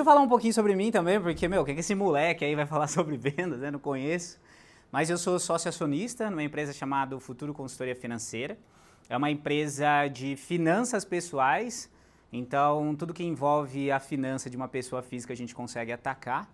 eu falar um pouquinho sobre mim também, porque, meu, o que esse moleque aí vai falar sobre vendas, né? Não conheço. Mas eu sou sócio acionista numa empresa chamada Futuro Consultoria Financeira. É uma empresa de finanças pessoais, então tudo que envolve a finança de uma pessoa física a gente consegue atacar.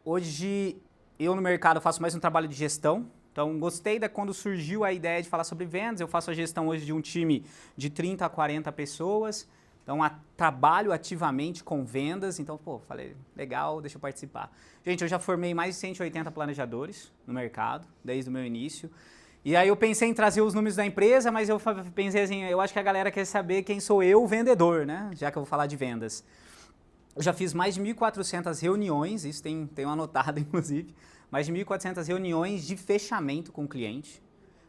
Hoje eu no mercado faço mais um trabalho de gestão, então gostei da quando surgiu a ideia de falar sobre vendas. Eu faço a gestão hoje de um time de 30 a 40 pessoas, então trabalho ativamente com vendas, então pô, falei, legal, deixa eu participar. Gente, eu já formei mais de 180 planejadores no mercado, desde o meu início. E aí eu pensei em trazer os números da empresa, mas eu pensei assim, eu acho que a galera quer saber quem sou eu, o vendedor, né? Já que eu vou falar de vendas. Eu já fiz mais de 1.400 reuniões, isso tem anotado inclusive, mais de 1.400 reuniões de fechamento com o cliente,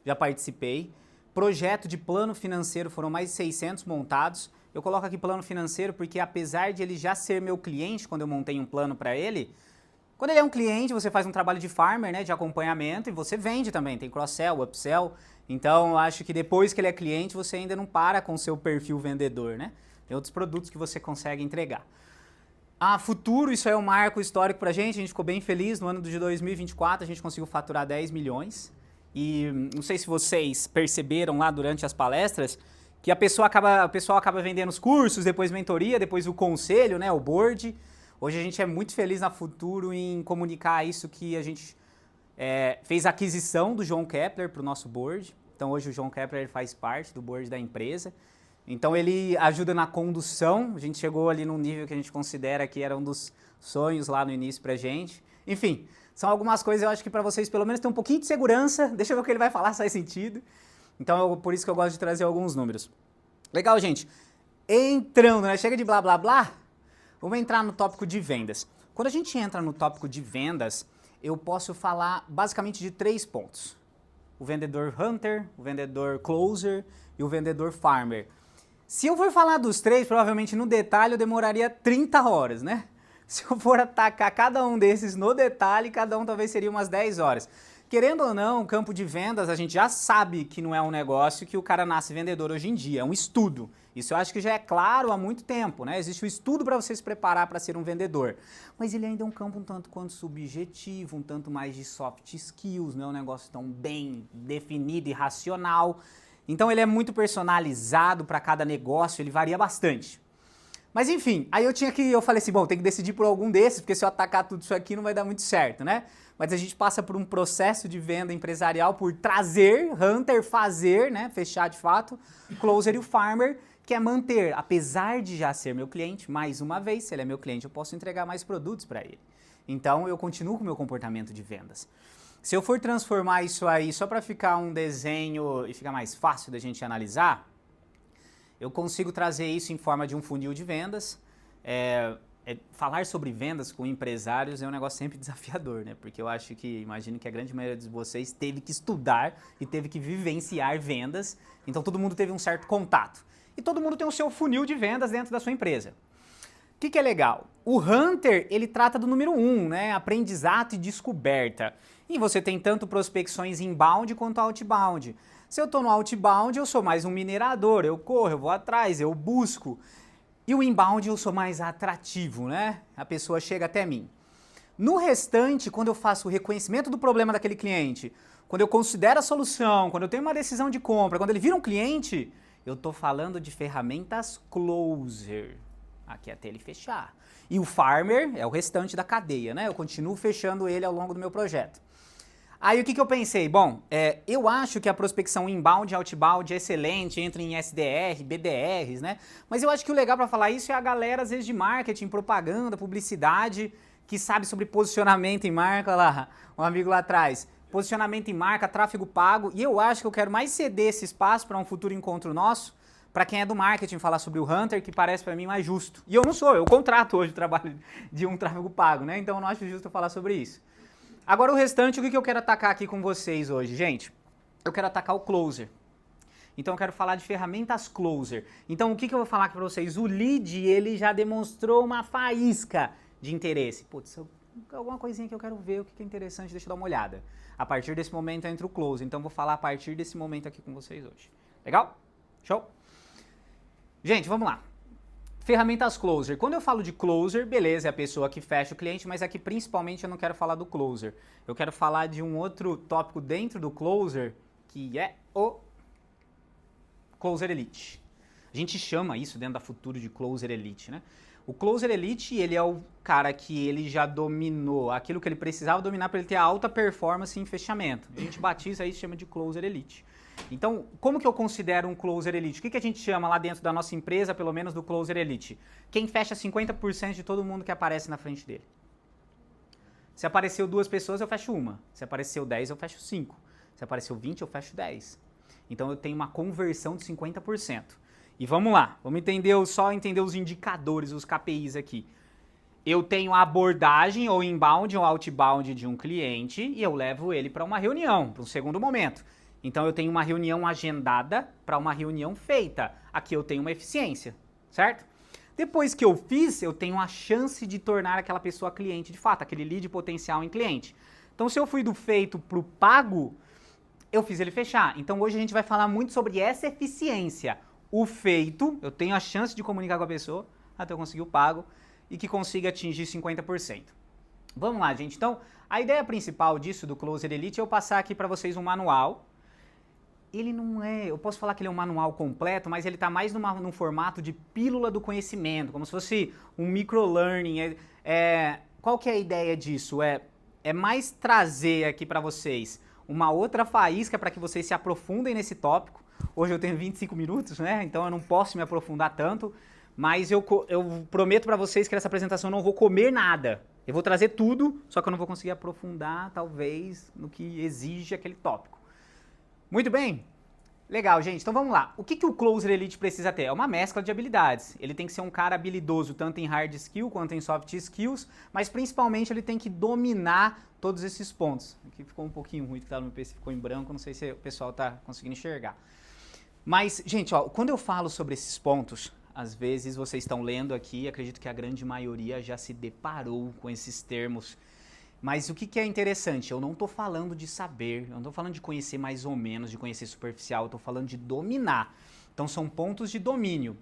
já participei. Projeto de plano financeiro, foram mais de 600 montados. Eu coloco aqui plano financeiro porque apesar de ele já ser meu cliente, quando eu montei um plano para ele, quando ele é um cliente, você faz um trabalho de farmer, né, de acompanhamento, e você vende também, tem cross-sell, upsell. Então, eu acho que depois que ele é cliente, você ainda não para com o seu perfil vendedor, né? Tem outros produtos que você consegue entregar. Futuro, isso é um marco histórico pra gente, a gente ficou bem feliz. No ano de 2024, a gente conseguiu faturar 10 milhões. E não sei se vocês perceberam lá durante as palestras, que o pessoal acaba vendendo os cursos, depois mentoria, depois o conselho, né, o board. Hoje a gente é muito feliz na Futuro em comunicar isso, que a gente fez a aquisição do João Kepler para o nosso board. Então hoje o João Kepler ele faz parte do board da empresa. Então ele ajuda na condução, a gente chegou ali num nível que a gente considera que era um dos sonhos lá no início pra gente. Enfim, são algumas coisas eu acho que para vocês pelo menos ter um pouquinho de segurança, deixa eu ver o que ele vai falar, se faz sentido. Então por isso que eu gosto de trazer alguns números. Legal, gente. Entrando, né? Chega de blá blá blá, vamos entrar no tópico de vendas. Quando a gente entra no tópico de vendas, eu posso falar basicamente de 3 pontos. O vendedor hunter, o vendedor closer e o vendedor farmer. Se eu for falar dos 3, provavelmente no detalhe eu demoraria 30 horas, né? Se eu for atacar cada um desses no detalhe, cada um talvez seria umas 10 horas. Querendo ou não, o campo de vendas, a gente já sabe que não é um negócio que o cara nasce vendedor hoje em dia, é um estudo. Isso eu acho que já é claro há muito tempo, né? Existe um estudo para você se preparar para ser um vendedor. Mas ele ainda é um campo um tanto quanto subjetivo, um tanto mais de soft skills, não é um negócio tão bem definido e racional. Então ele é muito personalizado para cada negócio, ele varia bastante. Mas enfim, aí eu falei assim, bom, tem que decidir por algum desses, porque se eu atacar tudo isso aqui não vai dar muito certo, né? Mas a gente passa por um processo de venda empresarial por trazer, hunter, fazer, né, fechar de fato, closer e o farmer, que é manter, apesar de já ser meu cliente, mais uma vez, se ele é meu cliente, eu posso entregar mais produtos para ele. Então eu continuo com o meu comportamento de vendas. Se eu for transformar isso aí só para ficar um desenho e ficar mais fácil da gente analisar, eu consigo trazer isso em forma de um funil de vendas. Falar sobre vendas com empresários é um negócio sempre desafiador, né? Porque eu acho que, imagino que a grande maioria de vocês teve que estudar e teve que vivenciar vendas, então todo mundo teve um certo contato. E todo mundo tem o seu funil de vendas dentro da sua empresa. O que é legal? O Hunter, ele trata do número 1, né? Aprendizado e descoberta. E você tem tanto prospecções inbound quanto outbound. Se eu estou no outbound, eu sou mais um minerador, eu corro, eu vou atrás, eu busco. E o inbound eu sou mais atrativo, né? A pessoa chega até mim. No restante, quando eu faço o reconhecimento do problema daquele cliente, quando eu considero a solução, quando eu tenho uma decisão de compra, quando ele vira um cliente, eu estou falando de ferramentas closer. Aqui até ele fechar. E o farmer é o restante da cadeia, né? Eu continuo fechando ele ao longo do meu projeto. Aí o que eu pensei? Bom, eu acho que a prospecção inbound e outbound é excelente, entra em SDR, BDRs, né? Mas eu acho que o legal para falar isso é a galera, às vezes, de marketing, propaganda, publicidade, que sabe sobre posicionamento em marca, olha lá, um amigo lá atrás. Posicionamento em marca, tráfego pago, e eu acho que eu quero mais ceder esse espaço para um futuro encontro nosso, para quem é do marketing falar sobre o Hunter, que parece para mim mais justo. E eu não sou, eu contrato hoje o trabalho de um tráfego pago, né? Então eu não acho justo eu falar sobre isso. Agora o restante, o que eu quero atacar aqui com vocês hoje, gente? Eu quero atacar o closer. Então eu quero falar de ferramentas closer. Então o que eu vou falar aqui para vocês? O lead, ele já demonstrou uma faísca de interesse. Putz, alguma coisinha que eu quero ver, o que é interessante, deixa eu dar uma olhada. A partir desse momento entra o closer. Então eu vou falar a partir desse momento aqui com vocês hoje. Legal? Show? Gente, vamos lá. Ferramentas closer. Quando eu falo de closer, beleza, é a pessoa que fecha o cliente, mas aqui principalmente eu não quero falar do closer. Eu quero falar de um outro tópico dentro do closer, que é o Closer Elite. A gente chama isso dentro da Futuro de Closer Elite, né? O Closer Elite, ele é o cara que ele já dominou aquilo que ele precisava dominar para ele ter alta performance em fechamento. A gente batiza isso e chama de Closer Elite. Então, como que eu considero um Closer Elite? O que a gente chama lá dentro da nossa empresa, pelo menos do Closer Elite? Quem fecha 50% de todo mundo que aparece na frente dele. Se apareceu 2 pessoas, eu fecho 1. Se apareceu 10, eu fecho 5. Se apareceu 20, eu fecho 10. Então, eu tenho uma conversão de 50%. E vamos lá, vamos só entender os indicadores, os KPIs aqui. Eu tenho a abordagem ou inbound ou outbound de um cliente e eu levo ele para uma reunião, para um segundo momento. Então eu tenho uma reunião agendada para uma reunião feita. Aqui eu tenho uma eficiência, certo? Depois que eu fiz, eu tenho a chance de tornar aquela pessoa cliente de fato, aquele lead potencial em cliente. Então se eu fui do feito para o pago, eu fiz ele fechar. Então hoje a gente vai falar muito sobre essa eficiência. O feito, eu tenho a chance de comunicar com a pessoa até eu conseguir o pago e que consiga atingir 50%. Vamos lá, gente. Então, a ideia principal disso do Closer Elite é eu passar aqui para vocês um manual. Ele não é, eu posso falar que ele é um manual completo, mas ele está mais num formato de pílula do conhecimento, como se fosse um microlearning. Qual que é a ideia disso? É mais trazer aqui para vocês uma outra faísca para que vocês se aprofundem nesse tópico. Hoje eu tenho 25 minutos, né? Então eu não posso me aprofundar tanto, mas eu prometo para vocês que nessa apresentação eu não vou comer nada. Eu vou trazer tudo, só que eu não vou conseguir aprofundar, talvez, no que exige aquele tópico. Muito bem? Legal, gente. Então vamos lá. O que o Closer Elite precisa ter? É uma mescla de habilidades. Ele tem que ser um cara habilidoso tanto em hard skill quanto em soft skills, mas principalmente ele tem que dominar todos esses pontos. Aqui ficou um pouquinho ruim, que tá no meu PC, ficou em branco, não sei se o pessoal está conseguindo enxergar. Mas, gente, ó, quando eu falo sobre esses pontos, às vezes vocês estão lendo aqui, acredito que a grande maioria já se deparou com esses termos. Mas o que é interessante? Eu não estou falando de saber, eu não estou falando de conhecer mais ou menos, de conhecer superficial, eu estou falando de dominar. Então são pontos de domínio.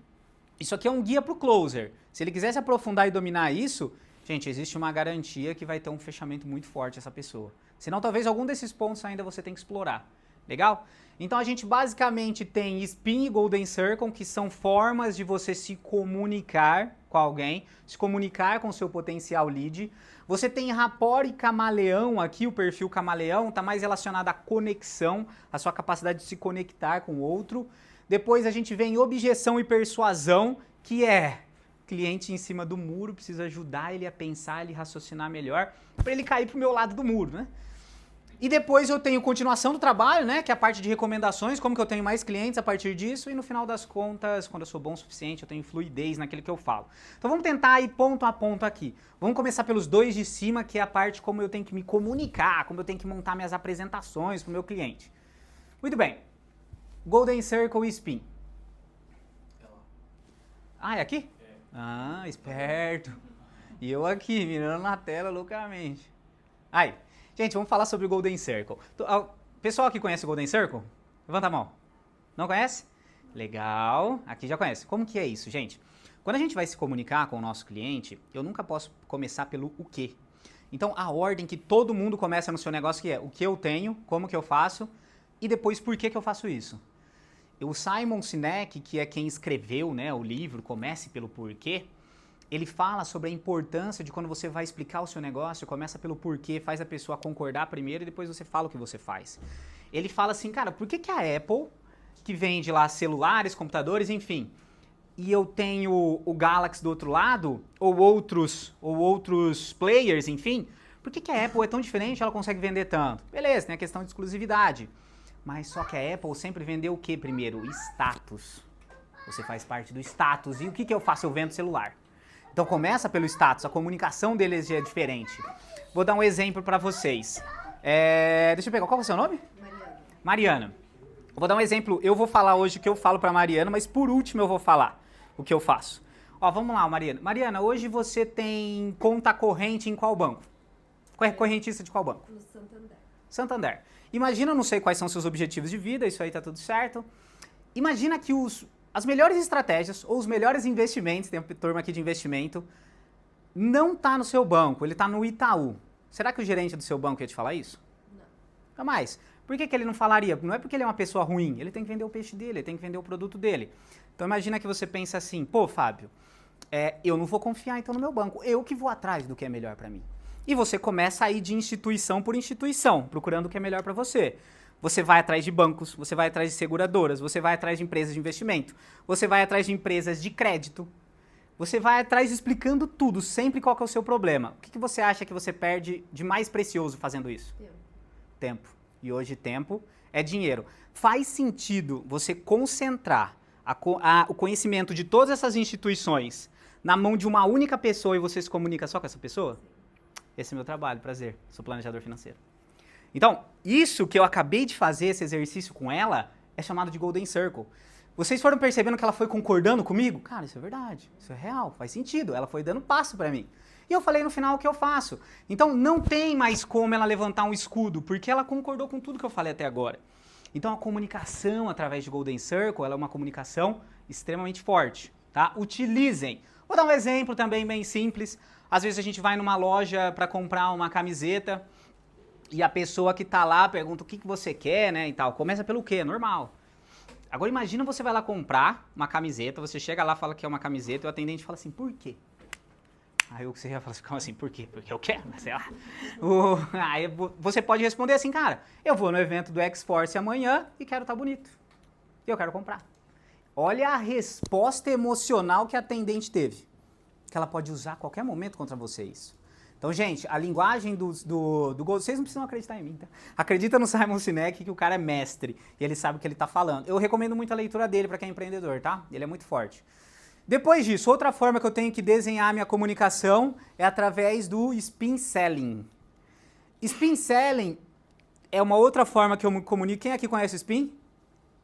Isso aqui é um guia para o closer. Se ele quiser se aprofundar e dominar isso, gente, existe uma garantia que vai ter um fechamento muito forte essa pessoa. Senão talvez algum desses pontos ainda você tenha que explorar. Legal? Então a gente basicamente tem Spin e Golden Circle, que são formas de você se comunicar com alguém, se comunicar com o seu potencial lead. Você tem Rapport e Camaleão aqui, o perfil Camaleão está mais relacionado à conexão, à sua capacidade de se conectar com o outro. Depois a gente vem Objeção e Persuasão, que é cliente em cima do muro, preciso ajudar ele a pensar, ele raciocinar melhor, para ele cair para o meu lado do muro, né? E depois eu tenho continuação do trabalho, né, que é a parte de recomendações, como que eu tenho mais clientes a partir disso, e no final das contas, quando eu sou bom o suficiente, eu tenho fluidez naquilo que eu falo. Então vamos tentar ir ponto a ponto aqui. Vamos começar pelos 2 de cima, que é a parte como eu tenho que me comunicar, como eu tenho que montar minhas apresentações para o meu cliente. Muito bem. Golden Circle e Spin. Ah, é aqui? É. Ah, esperto. E eu aqui, mirando na tela loucamente. Aí. Gente, vamos falar sobre o Golden Circle. Pessoal que conhece o Golden Circle? Levanta a mão. Não conhece? Legal. Aqui já conhece. Como que é isso, gente? Quando a gente vai se comunicar com o nosso cliente, eu nunca posso começar pelo o quê. Então, a ordem que todo mundo começa no seu negócio que é o que eu tenho, como que eu faço e depois por que eu faço isso. O Simon Sinek, que é quem escreveu, né, o livro Comece pelo Porquê, ele fala sobre a importância de quando você vai explicar o seu negócio, começa pelo porquê, faz a pessoa concordar primeiro e depois você fala o que você faz. Ele fala assim, cara, por que a Apple, que vende lá celulares, computadores, enfim, e eu tenho o Galaxy do outro lado, ou outros players, enfim, por que a Apple é tão diferente, ela consegue vender tanto? Beleza, tem a questão de exclusividade, mas só que a Apple sempre vendeu o que primeiro? Status. Você faz parte do status. E o que eu faço? Eu vendo celular. Então começa pelo status, a comunicação deles é diferente. Vou dar um exemplo para vocês. Deixa eu pegar, qual é o seu nome? Mariana. Eu vou dar um exemplo, eu vou falar hoje o que eu falo para Mariana, mas por último eu vou falar o que eu faço. Ó, vamos lá, Mariana. Mariana, hoje você tem conta corrente em qual banco? Correntista de qual banco? No Santander. Santander. Imagina, eu não sei quais são seus objetivos de vida, isso aí tá tudo certo. Imagina que as melhores estratégias ou os melhores investimentos, tem uma turma aqui de investimento, não tá no seu banco, ele tá no Itaú. Será que o gerente do seu banco ia te falar isso? Não. Jamais. Por que ele não falaria? Não é porque ele é uma pessoa ruim, ele tem que vender o peixe dele, ele tem que vender o produto dele. Então imagina que você pensa assim, pô, Fábio, eu não vou confiar então no meu banco, eu que vou atrás do que é melhor para mim. E você começa a ir de instituição por instituição, procurando o que é melhor para você. Você vai atrás de bancos, você vai atrás de seguradoras, você vai atrás de empresas de investimento, você vai atrás de empresas de crédito, você vai atrás explicando tudo, sempre qual que é o seu problema. O que você acha que você perde de mais precioso fazendo isso? Tempo. E hoje tempo é dinheiro. Faz sentido você concentrar o conhecimento de todas essas instituições na mão de uma única pessoa e você se comunica só com essa pessoa? Esse é o meu trabalho, prazer. Sou planejador financeiro. Então, isso que eu acabei de fazer, esse exercício com ela, é chamado de Golden Circle. Vocês foram percebendo que ela foi concordando comigo? Cara, isso é verdade, isso é real, faz sentido. Ela foi dando passo pra mim. E eu falei no final o que eu faço. Então, não tem mais como ela levantar um escudo, porque ela concordou com tudo que eu falei até agora. Então, a comunicação através de Golden Circle, ela é uma comunicação extremamente forte, tá? Utilizem. Vou dar um exemplo também bem simples. Às vezes a gente vai numa loja para comprar uma camiseta e a pessoa que tá lá pergunta o que você quer, né, e tal. Começa pelo quê? Normal. Agora imagina você vai lá comprar uma camiseta, você chega lá, fala que é uma camiseta e o atendente fala assim, por quê? Aí você já fala assim, como assim, por quê? Porque eu quero, sei lá. Aí você pode responder assim, cara, eu vou no evento do X-Force amanhã e quero estar bonito. E eu quero comprar. Olha a resposta emocional que a atendente teve. Que ela pode usar a qualquer momento contra vocês. Então, gente, a linguagem do vocês não precisam acreditar em mim, tá? Acredita no Simon Sinek que o cara é mestre e ele sabe o que ele tá falando. Eu recomendo muito a leitura dele para quem é empreendedor, tá? Ele é muito forte. Depois disso, outra forma que eu tenho que desenhar minha comunicação é através do spin selling. Spin selling é uma outra forma que eu me comunico. Quem aqui conhece o spin?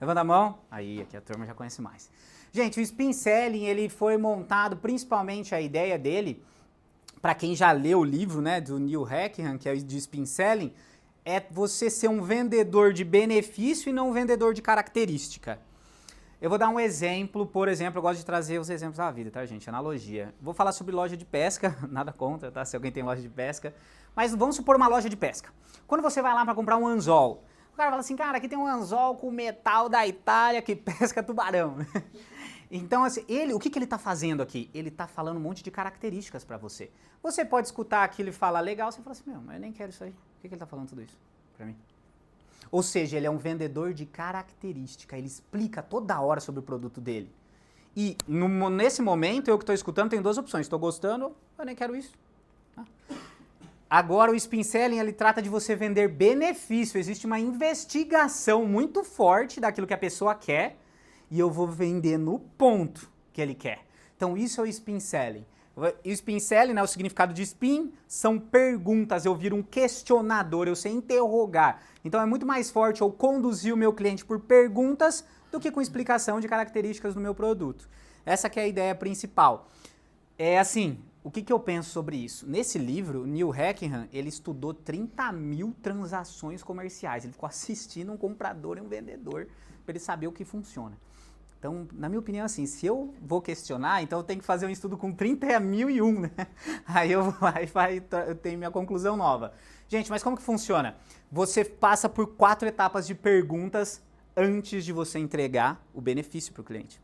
Levanta a mão. Aí, aqui a turma já conhece mais. Gente, o spin selling, ele foi montado, principalmente a ideia dele, para quem já leu o livro, né, do Neil Hackham, que é de spin selling, é você ser um vendedor de benefício e não um vendedor de característica. Eu vou dar um exemplo, por exemplo, eu gosto de trazer os exemplos da vida, tá, gente? Analogia. Vou falar sobre loja de pesca, nada contra, tá? Se alguém tem loja de pesca. Mas vamos supor uma loja de pesca. Quando você vai lá para comprar um anzol, o cara fala assim, cara, aqui tem um anzol com metal da Itália que pesca tubarão. Então, assim, o que ele está fazendo aqui? Ele está falando um monte de características para você. Você pode escutar aquilo e falar legal, você fala assim, meu, mas eu nem quero isso aí. Por que ele está falando tudo isso para mim? Ou seja, ele é um vendedor de característica, ele explica toda hora sobre o produto dele. E nesse momento, eu que estou escutando, tem duas opções. Estou gostando, eu nem quero isso. Tá? Agora, o spin selling, ele trata de você vender benefício. Existe uma investigação muito forte daquilo que a pessoa quer e eu vou vender no ponto que ele quer. Então, isso é o spin selling. E o spin selling, né, o significado de spin, são perguntas, eu viro um questionador, eu sei interrogar. Então é muito mais forte eu conduzir o meu cliente por perguntas do que com explicação de características do meu produto. Essa que é a ideia principal. É assim, o que eu penso sobre isso? Nesse livro, Neil Hackham, ele estudou 30 mil transações comerciais. Ele ficou assistindo um comprador e um vendedor para ele saber o que funciona. Então, na minha opinião, assim, se eu vou questionar, então eu tenho que fazer um estudo com 30.001, né? Aí eu tenho minha conclusão nova. Gente, mas como que funciona? Você passa por 4 etapas de perguntas antes de você entregar o benefício para o cliente.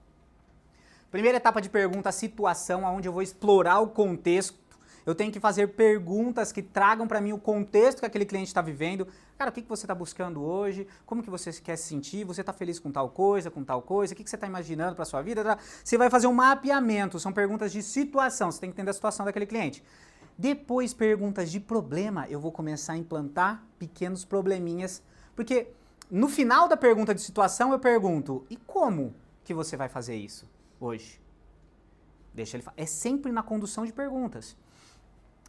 Primeira etapa de pergunta, a situação, onde eu vou explorar o contexto. Eu tenho que fazer perguntas que tragam para mim o contexto que aquele cliente está vivendo. Cara, o que você está buscando hoje? Como que você quer se sentir? Você está feliz com tal coisa, com tal coisa? O que você está imaginando para a sua vida? Você vai fazer um mapeamento, são perguntas de situação, você tem que entender a situação daquele cliente. Depois, perguntas de problema, eu vou começar a implantar pequenos probleminhas, porque no final da pergunta de situação eu pergunto, e como que você vai fazer isso hoje? Deixa ele falar. É sempre na condução de perguntas.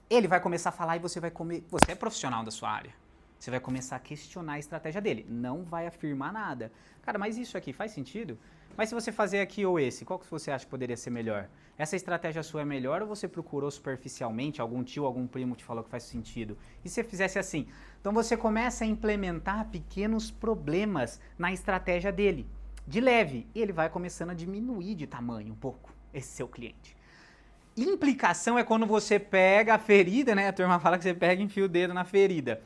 Ele vai começar a falar e você vai você é profissional da sua área. Você vai começar a questionar a estratégia dele. Não vai afirmar nada. Cara, mas isso aqui faz sentido? Mas se você fazer aqui ou esse, qual que você acha que poderia ser melhor? Essa estratégia sua é melhor ou você procurou superficialmente? Algum tio, algum primo te falou que faz sentido? E se você fizesse assim? Então você começa a implementar pequenos problemas na estratégia dele. de leve, e ele vai começando a diminuir de tamanho um pouco, esse seu cliente. Implicação é quando você pega a ferida, né? A turma fala que você pega e enfia o dedo na ferida.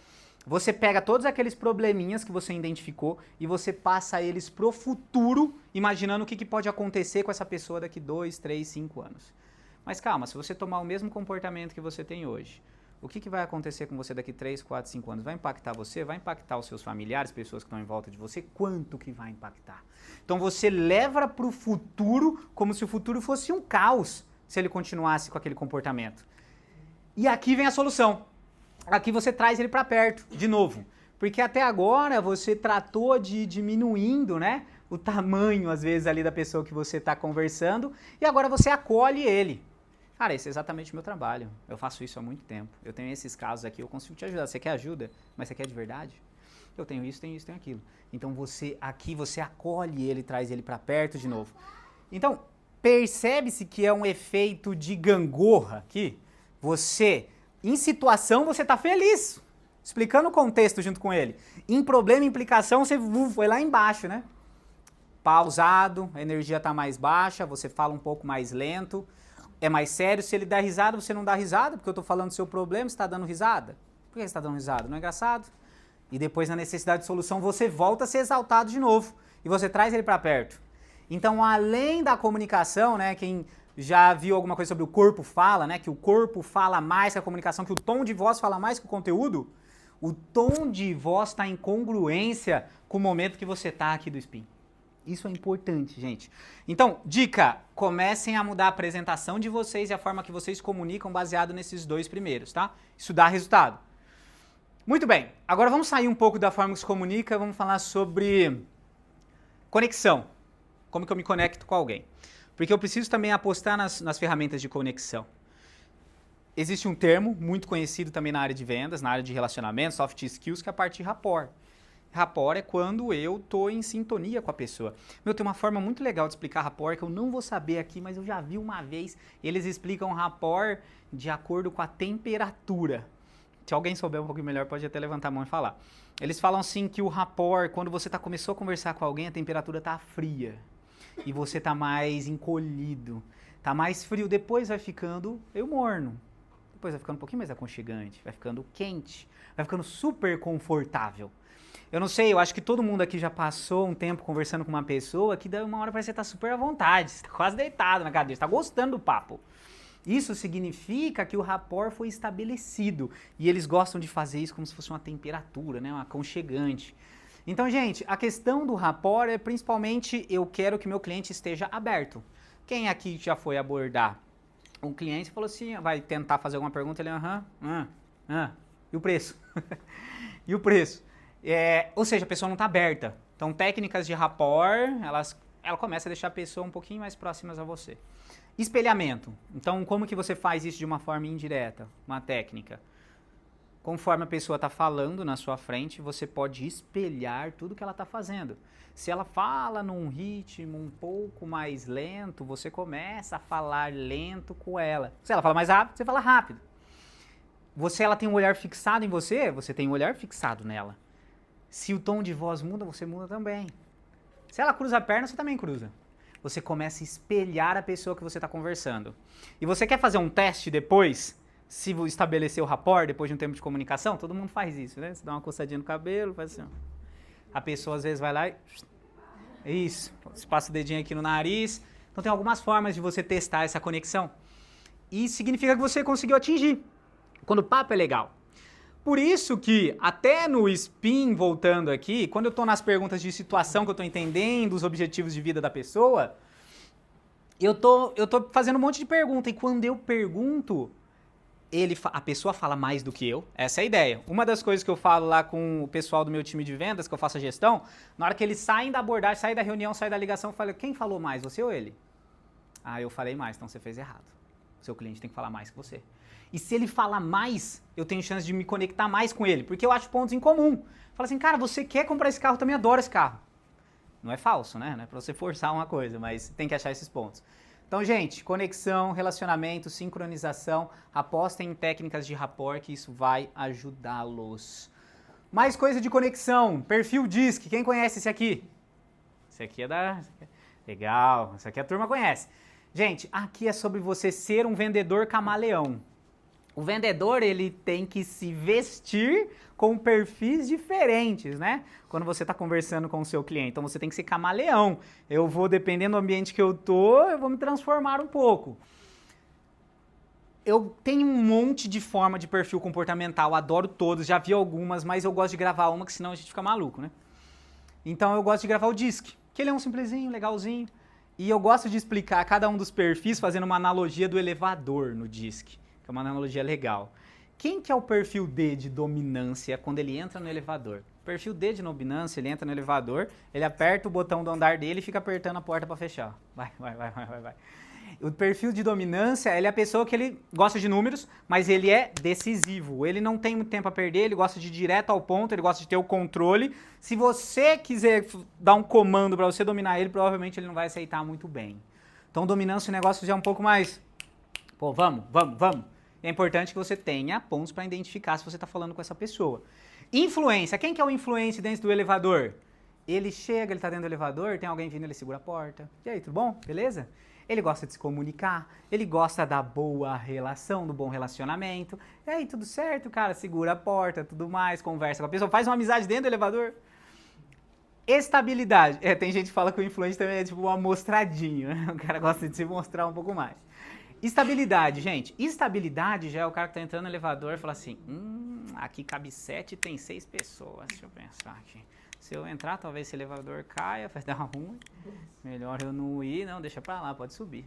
Você pega todos aqueles probleminhas que você identificou e você passa eles pro futuro, imaginando o que pode acontecer com essa pessoa daqui 2, 3, 5 anos. Mas calma, se você tomar o mesmo comportamento que você tem hoje, o que vai acontecer com você daqui 3, 4, 5 anos? Vai impactar você? Vai impactar os seus familiares, pessoas que estão em volta de você? Quanto que vai impactar? Então você leva para o futuro como se o futuro fosse um caos, se ele continuasse com aquele comportamento. E aqui vem a solução. Aqui você traz ele para perto, de novo. Porque até agora você tratou de diminuindo, né, o tamanho, às vezes, ali da pessoa que você está conversando, e agora você acolhe ele. Cara, esse é exatamente o meu trabalho. Eu faço isso há muito tempo. Eu tenho esses casos aqui, eu consigo te ajudar. Você quer ajuda? Mas você quer de verdade? Eu tenho isso, tenho isso, tenho aquilo. Então você acolhe ele, traz ele para perto de novo. Então, percebe-se que é um efeito de gangorra aqui. Você, em situação, você tá feliz. Explicando o contexto junto com ele. Em problema, implicação, você foi lá embaixo, né? Pausado, a energia tá mais baixa, você fala um pouco mais lento. É mais sério, se ele dá risada, você não dá risada, porque eu tô falando do seu problema, você tá dando risada. Por que você tá dando risada? Não é engraçado? E depois, na necessidade de solução, você volta a ser exaltado de novo. E você traz ele para perto. Então, além da comunicação, né, quem já viu alguma coisa sobre o corpo fala, né, que o corpo fala mais que a comunicação, que o tom de voz fala mais que o conteúdo, o tom de voz está em congruência com o momento que você tá aqui do spin. Isso é importante, gente. Então, dica, comecem a mudar a apresentação de vocês e a forma que vocês comunicam baseado nesses 2 primeiros, tá? Isso dá resultado. Muito bem, agora vamos sair um pouco da forma que se comunica, vamos falar sobre conexão. Como que eu me conecto com alguém. Porque eu preciso também apostar nas ferramentas de conexão. Existe um termo muito conhecido também na área de vendas, na área de relacionamento, soft skills, que é a parte de rapport. Rapport é quando eu tô em sintonia com a pessoa. Tem uma forma muito legal de explicar rapport que eu não vou saber aqui, mas eu já vi uma vez. Eles explicam rapport de acordo com a temperatura. Se alguém souber um pouquinho melhor, pode até levantar a mão e falar. Eles falam assim que o rapport, quando você começou a conversar com alguém, a temperatura tá fria. E você tá mais encolhido. Tá mais frio. Depois vai ficando meio morno. Depois vai ficando um pouquinho mais aconchegante. Vai ficando quente. Vai ficando super confortável. Eu não sei, eu acho que todo mundo aqui já passou um tempo conversando com uma pessoa que dá uma hora parece que você tá super à vontade, você tá quase deitado na cadeira, você tá gostando do papo. Isso significa que o rapport foi estabelecido e eles gostam de fazer isso como se fosse uma temperatura, né, um aconchegante. Então, gente, a questão do rapport é principalmente eu quero que meu cliente esteja aberto. Quem aqui já foi abordar um cliente e falou assim, vai tentar fazer alguma pergunta, ele, e o preço? E o preço? Ou seja, a pessoa não está aberta. Então, técnicas de rapport, ela começa a deixar a pessoa um pouquinho mais próximas a você. Espelhamento. Então, como que você faz isso de uma forma indireta? Uma técnica. Conforme a pessoa está falando na sua frente, você pode espelhar tudo que ela está fazendo. Se ela fala num ritmo um pouco mais lento, você começa a falar lento com ela. Se ela fala mais rápido, você fala rápido. Ela tem um olhar fixado em você, você tem um olhar fixado nela. Se o tom de voz muda, você muda também. Se ela cruza a perna, você também cruza. Você começa a espelhar a pessoa que você está conversando. E você quer fazer um teste depois, se estabelecer o rapport, depois de um tempo de comunicação? Todo mundo faz isso, né? Você dá uma coçadinha no cabelo, faz assim, ó. A pessoa às vezes vai lá e... Isso, você passa o dedinho aqui no nariz. Então tem algumas formas de você testar essa conexão. E significa que você conseguiu atingir, quando o papo é legal. Por isso que, até no spin, voltando aqui, quando eu estou nas perguntas de situação, que eu estou entendendo os objetivos de vida da pessoa, eu tô fazendo um monte de pergunta. E quando eu pergunto, a pessoa fala mais do que eu. Essa é a ideia. Uma das coisas que eu falo lá com o pessoal do meu time de vendas, que eu faço a gestão, na hora que eles saem da abordagem, saem da reunião, saem da ligação, eu falo, quem falou mais, você ou ele? Ah, eu falei mais, então você fez errado. O seu cliente tem que falar mais que você. E se ele falar mais, eu tenho chance de me conectar mais com ele, porque eu acho pontos em comum. Fala assim, cara, você quer comprar esse carro, eu também adoro esse carro. Não é falso, né? Não é pra você forçar uma coisa, mas tem que achar esses pontos. Então, gente, conexão, relacionamento, sincronização, apostem em técnicas de rapport, que isso vai ajudá-los. Mais coisa de conexão, perfil DISC, quem conhece esse aqui? Esse aqui é da... Legal, essa aqui a turma conhece. Gente, aqui é sobre você ser um vendedor camaleão. O vendedor, ele tem que se vestir com perfis diferentes, né? Quando você está conversando com o seu cliente. Então, você tem que ser camaleão. Eu vou, dependendo do ambiente que eu vou me transformar um pouco. Eu tenho um monte de forma de perfil comportamental, adoro todos, já vi algumas, mas eu gosto de gravar uma, que senão a gente fica maluco, né? Então, eu gosto de gravar o DISC, que ele é um simplesinho, legalzinho. E eu gosto de explicar cada um dos perfis fazendo uma analogia do elevador no DISC. É uma analogia legal. Quem que é o perfil D de dominância quando ele entra no elevador? O perfil D de dominância, ele entra no elevador, ele aperta o botão do andar dele e fica apertando a porta para fechar. Vai. O perfil de dominância, ele é a pessoa que ele gosta de números, mas ele é decisivo. Ele não tem muito tempo a perder, ele gosta de ir direto ao ponto, ele gosta de ter o controle. Se você quiser dar um comando para você dominar ele, provavelmente ele não vai aceitar muito bem. Então, dominância, o negócio já é um pouco mais... Pô, vamos. É importante que você tenha pontos para identificar se você está falando com essa pessoa. Influência. Quem que é o influência dentro do elevador? Ele chega, ele está dentro do elevador, tem alguém vindo, ele segura a porta. E aí, tudo bom? Beleza? Ele gosta de se comunicar, ele gosta da boa relação, do bom relacionamento. E aí, tudo certo, cara? Segura a porta, tudo mais, conversa com a pessoa, faz uma amizade dentro do elevador. Estabilidade. Tem gente que fala que o influente também é tipo um amostradinho, né? O cara gosta de se mostrar um pouco mais. Estabilidade, gente. Estabilidade já é o cara que tá entrando no elevador e fala assim, aqui cabe 7 e tem 6 pessoas. Deixa eu pensar aqui. Se eu entrar, talvez esse elevador caia, vai dar ruim. Melhor eu não ir, não, deixa pra lá, pode subir.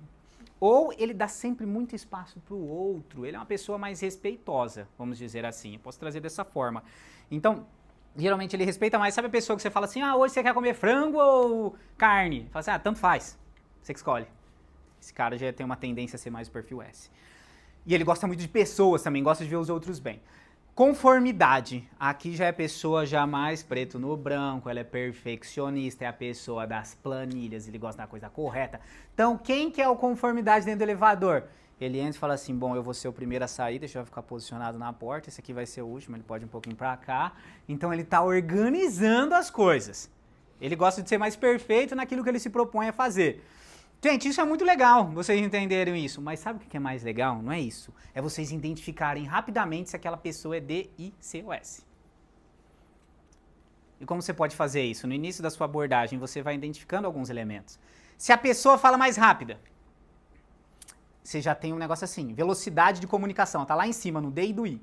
Ou ele dá sempre muito espaço pro outro. Ele é uma pessoa mais respeitosa, vamos dizer assim. Eu posso trazer dessa forma. Então, geralmente ele respeita mais. Sabe a pessoa que você fala assim, hoje você quer comer frango ou carne? Fala assim, tanto faz. Você que escolhe. Esse cara já tem uma tendência a ser mais o perfil S. E ele gosta muito de pessoas também, gosta de ver os outros bem. Conformidade. Aqui já é pessoa já mais preto no branco, ela é perfeccionista, é a pessoa das planilhas, ele gosta da coisa correta. Então, quem que é o conformidade dentro do elevador? Ele entra e fala assim, bom, eu vou ser o primeiro a sair, deixa eu ficar posicionado na porta, esse aqui vai ser o último, ele pode ir um pouquinho pra cá. Então, ele está organizando as coisas. Ele gosta de ser mais perfeito naquilo que ele se propõe a fazer. Gente, isso é muito legal, vocês entenderem isso, mas sabe o que é mais legal? Não é isso. É vocês identificarem rapidamente se aquela pessoa é D, I, C ou S. E como você pode fazer isso? No início da sua abordagem, você vai identificando alguns elementos. Se a pessoa fala mais rápida, você já tem um negócio assim, velocidade de comunicação, tá lá em cima, no D e do I.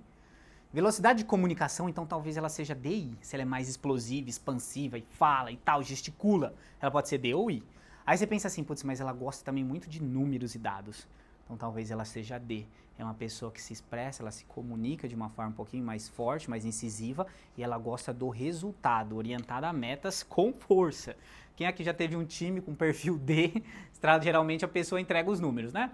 Velocidade de comunicação, então talvez ela seja DI, se ela é mais explosiva, expansiva e fala e tal, gesticula, ela pode ser D ou I. Aí você pensa assim, putz, mas ela gosta também muito de números e dados. Então talvez ela seja D. É uma pessoa que se expressa, ela se comunica de uma forma um pouquinho mais forte, mais incisiva, e ela gosta do resultado, orientada a metas com força. Quem aqui já teve um time com perfil D, geralmente a pessoa entrega os números, né?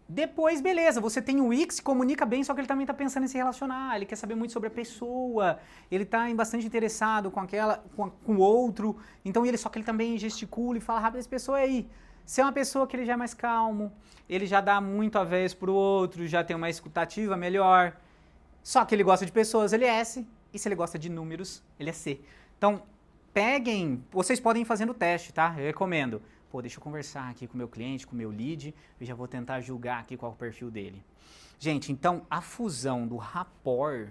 Depois, beleza, você tem o I que se comunica bem, só que ele também está pensando em se relacionar, ele quer saber muito sobre a pessoa, ele está bastante interessado com o outro, então só que ele também gesticula e fala rápido, essa pessoa é aí. Se é uma pessoa que ele já é mais calmo, ele já dá muito a vez pro outro, já tem uma escutativa melhor, só que ele gosta de pessoas, ele é S, e se ele gosta de números, ele é C. Então, vocês podem ir fazendo o teste, tá? Eu recomendo. Pô, deixa eu conversar aqui com o meu cliente, com o meu lead, eu já vou tentar julgar aqui qual é o perfil dele. Gente, então a fusão do rapport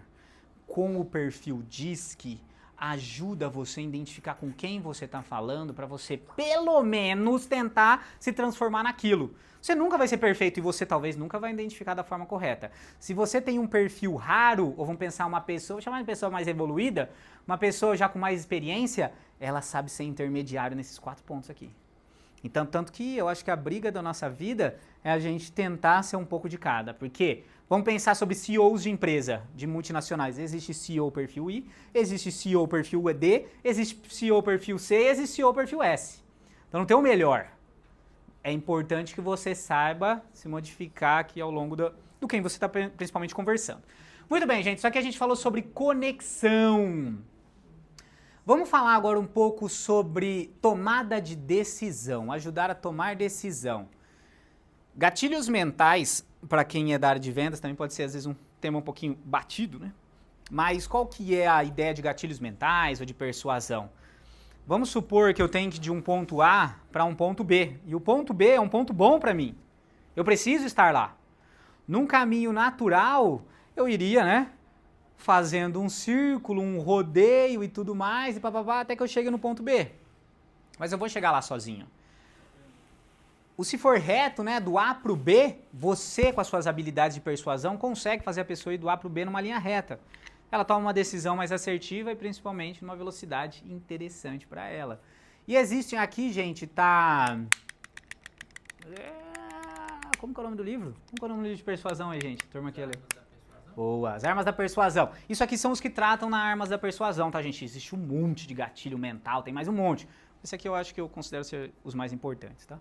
com o perfil DISC ajuda você a identificar com quem você está falando para você, pelo menos, tentar se transformar naquilo. Você nunca vai ser perfeito e você talvez nunca vai identificar da forma correta. Se você tem um perfil raro, ou vamos pensar uma pessoa, vou chamar de pessoa mais evoluída, uma pessoa já com mais experiência, ela sabe ser intermediário nesses 4 pontos aqui. Então, tanto que eu acho que a briga da nossa vida é a gente tentar ser um pouco de cada. Porque vamos pensar sobre CEOs de empresa, de multinacionais. Existe CEO perfil I, existe CEO perfil D, existe CEO perfil C, existe CEO perfil S. Então não tem o melhor. É importante que você saiba se modificar aqui ao longo do quem você está principalmente conversando. Muito bem, gente. Só que a gente falou sobre conexão. Vamos falar agora um pouco sobre tomada de decisão, ajudar a tomar decisão. Gatilhos mentais, para quem é da área de vendas, também pode ser às vezes um tema um pouquinho batido, né? Mas qual que é a ideia de gatilhos mentais ou de persuasão? Vamos supor que eu tenho que ir de um ponto A para um ponto B. E o ponto B é um ponto bom para mim. Eu preciso estar lá. Num caminho natural, eu iria, né? Fazendo um círculo, um rodeio e tudo mais, e papapá, até que eu chegue no ponto B. Mas eu vou chegar lá sozinho. O se for reto, né, do A para o B, você, com as suas habilidades de persuasão, consegue fazer a pessoa ir do A para o B numa linha reta. Ela toma uma decisão mais assertiva e principalmente numa velocidade interessante para ela. E existem aqui, gente, como que é o nome do livro? Como que é o nome do livro de persuasão aí, gente? Turma aqui, leu. Boa, as armas da persuasão. Isso aqui são os que tratam nas armas da persuasão, tá, gente? Existe um monte de gatilho mental, tem mais um monte. Esse aqui eu acho que eu considero ser os mais importantes, tá?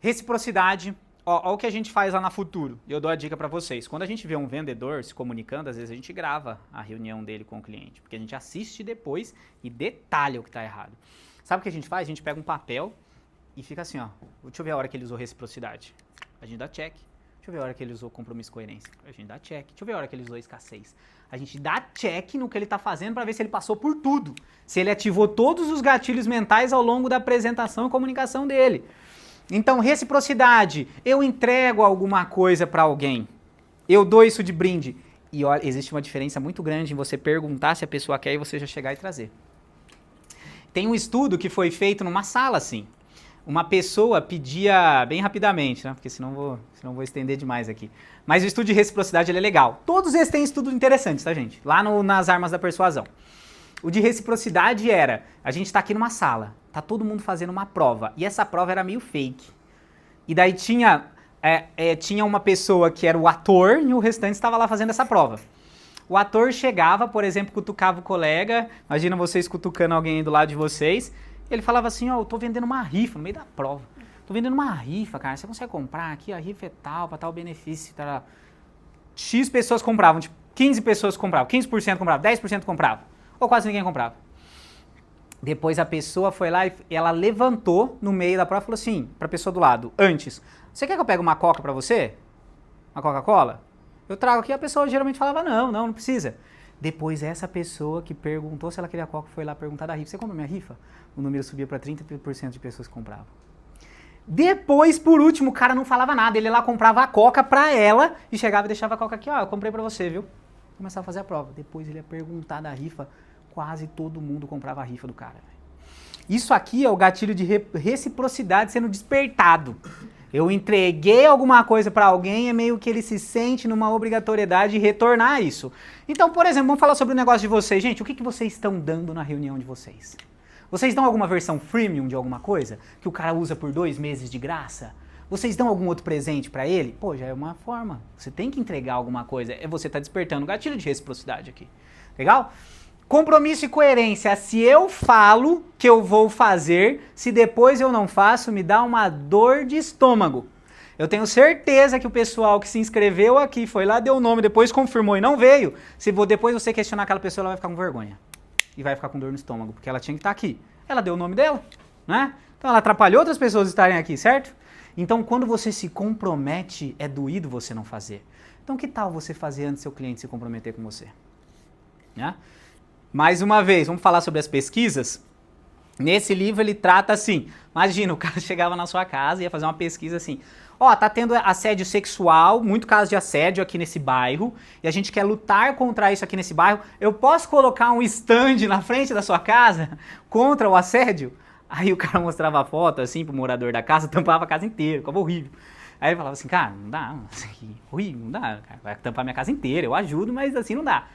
Reciprocidade. Ó o que a gente faz lá na Futuro. E eu dou a dica para vocês. Quando a gente vê um vendedor se comunicando, às vezes a gente grava a reunião dele com o cliente, porque a gente assiste depois e detalha o que está errado. Sabe o que a gente faz? A gente pega um papel e fica assim, ó. Deixa eu ver a hora que ele usou reciprocidade. A gente dá check. Deixa eu ver a hora que ele usou compromisso e coerência. A gente dá check. Deixa eu ver a hora que ele usou escassez. A gente dá check no que ele está fazendo para ver se ele passou por tudo. Se ele ativou todos os gatilhos mentais ao longo da apresentação e comunicação dele. Então, reciprocidade. Eu entrego alguma coisa para alguém. Eu dou isso de brinde. E olha, existe uma diferença muito grande em você perguntar se a pessoa quer e você já chegar e trazer. Tem um estudo que foi feito numa sala, assim. Uma pessoa pedia, bem rapidamente, né? Porque senão vou estender demais aqui. Mas o estudo de reciprocidade ele é legal. Todos esses têm estudos interessantes, tá, gente? Lá nas armas da persuasão. O de reciprocidade era, a gente tá aqui numa sala, tá todo mundo fazendo uma prova, e essa prova era meio fake. E daí tinha uma pessoa que era o ator e o restante estava lá fazendo essa prova. O ator chegava, por exemplo, cutucava o colega, imagina vocês cutucando alguém aí do lado de vocês, ele falava assim, ó, eu tô vendendo uma rifa no meio da prova. Tô vendendo uma rifa, cara, você consegue comprar aqui, a rifa é tal, pra tal benefício, tal. X pessoas compravam, tipo, 15 pessoas compravam, 15% compravam, 10% compravam. Ou quase ninguém comprava. Depois a pessoa foi lá e ela levantou no meio da prova e falou assim, pra pessoa do lado, antes, você quer que eu pegue uma coca pra você? Uma Coca-Cola? Eu trago aqui, a pessoa geralmente falava, não precisa. Depois essa pessoa que perguntou se ela queria coca foi lá perguntar da rifa, você comprou minha rifa? O número subia pra 30% de pessoas que compravam. Depois, por último, o cara não falava nada, ele lá comprava a coca pra ela e chegava e deixava a coca aqui, ó, eu comprei pra você, viu? Começava a fazer a prova. Depois ele ia perguntar da rifa, quase todo mundo comprava a rifa do cara. Isso aqui é o gatilho de reciprocidade sendo despertado. Eu entreguei alguma coisa para alguém, é meio que ele se sente numa obrigatoriedade de retornar isso. Então, por exemplo, vamos falar sobre o negócio de vocês. Gente, o que vocês estão dando na reunião de vocês? Vocês dão alguma versão freemium de alguma coisa? Que o cara usa por 2 meses de graça? Vocês dão algum outro presente para ele? Pô, já é uma forma. Você tem que entregar alguma coisa. Você está despertando o gatilho de reciprocidade aqui. Legal? Compromisso e coerência. Se eu falo que eu vou fazer, se depois eu não faço, me dá uma dor de estômago. Eu tenho certeza que o pessoal que se inscreveu aqui, foi lá, deu o nome, depois confirmou e não veio, se depois você questionar aquela pessoa, ela vai ficar com vergonha. E vai ficar com dor no estômago, porque ela tinha que estar aqui. Ela deu o nome dela, né? Então ela atrapalhou outras pessoas estarem aqui, certo? Então quando você se compromete, é doído você não fazer. Então que tal você fazer antes do seu cliente se comprometer com você? Né? Mais uma vez, vamos falar sobre as pesquisas? Nesse livro ele trata assim, imagina, o cara chegava na sua casa e ia fazer uma pesquisa assim, ó, tá tendo assédio sexual, muito caso de assédio aqui nesse bairro, e a gente quer lutar contra isso aqui nesse bairro, eu posso colocar um stand na frente da sua casa contra o assédio? Aí o cara mostrava a foto assim pro morador da casa, tampava a casa inteira, ficava horrível. Aí ele falava assim, cara, não dá, assim, horrível, não dá, cara, vai tampar minha casa inteira, eu ajudo, mas assim não dá.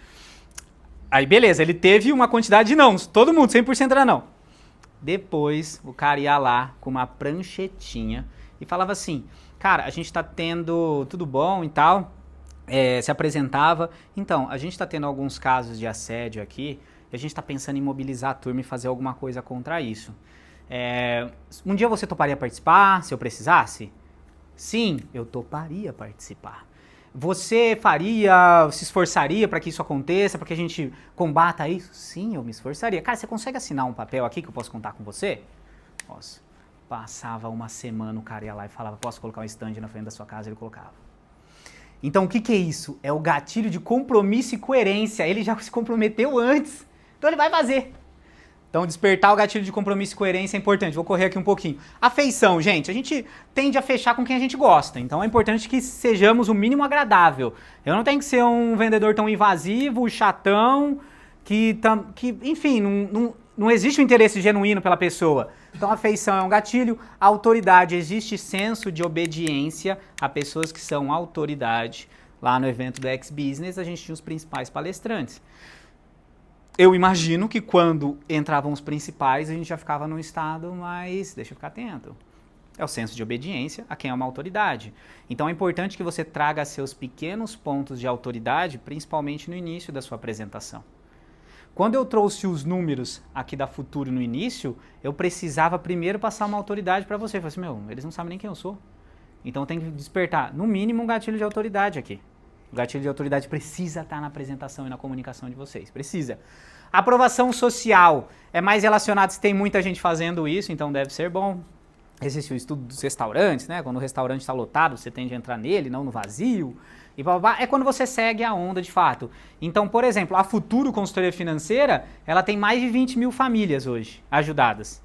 Aí beleza, ele teve uma quantidade de nãos, todo mundo, 100% era não. Depois o cara ia lá com uma pranchetinha e falava assim, cara, a gente tá tendo tudo bom e tal, se apresentava, então, a gente tá tendo alguns casos de assédio aqui, e a gente tá pensando em mobilizar a turma e fazer alguma coisa contra isso. Um dia você toparia participar, se eu precisasse? Sim, eu toparia participar. Você se esforçaria para que isso aconteça, para que a gente combata isso? Sim, eu me esforçaria. Cara, você consegue assinar um papel aqui que eu posso contar com você? Posso. Passava uma semana, o cara ia lá e falava, posso colocar um stand na frente da sua casa? Ele colocava. Então, o que é isso? É o gatilho de compromisso e coerência. Ele já se comprometeu antes, então ele vai fazer. Então, despertar o gatilho de compromisso e coerência é importante. Vou correr aqui um pouquinho. Afeição, gente. A gente tende a fechar com quem a gente gosta. Então, é importante que sejamos o mínimo agradável. Eu não tenho que ser um vendedor tão invasivo, chatão, que enfim, não existe um interesse genuíno pela pessoa. Então, afeição é um gatilho. A autoridade, existe senso de obediência a pessoas que são autoridade. Lá no evento do X-Business, a gente tinha os principais palestrantes. Eu imagino que quando entravam os principais, a gente já ficava num estado mais, deixa eu ficar atento. É o senso de obediência a quem é uma autoridade. Então é importante que você traga seus pequenos pontos de autoridade, principalmente no início da sua apresentação. Quando eu trouxe os números aqui da Futuro no início, eu precisava primeiro passar uma autoridade para você. Eu falei assim, eles não sabem nem quem eu sou. Então tem que despertar, no mínimo, um gatilho de autoridade aqui. O gatilho de autoridade precisa estar na apresentação e na comunicação de vocês. Precisa. Aprovação social é mais relacionado se tem muita gente fazendo isso, então deve ser bom. Existe o estudo dos restaurantes, né? Quando o restaurante está lotado, você tende a entrar nele, não no vazio. E blá, blá, blá. É quando você segue a onda de fato. Então, por exemplo, a Futuro Consultoria Financeira, ela tem mais de 20 mil famílias hoje ajudadas.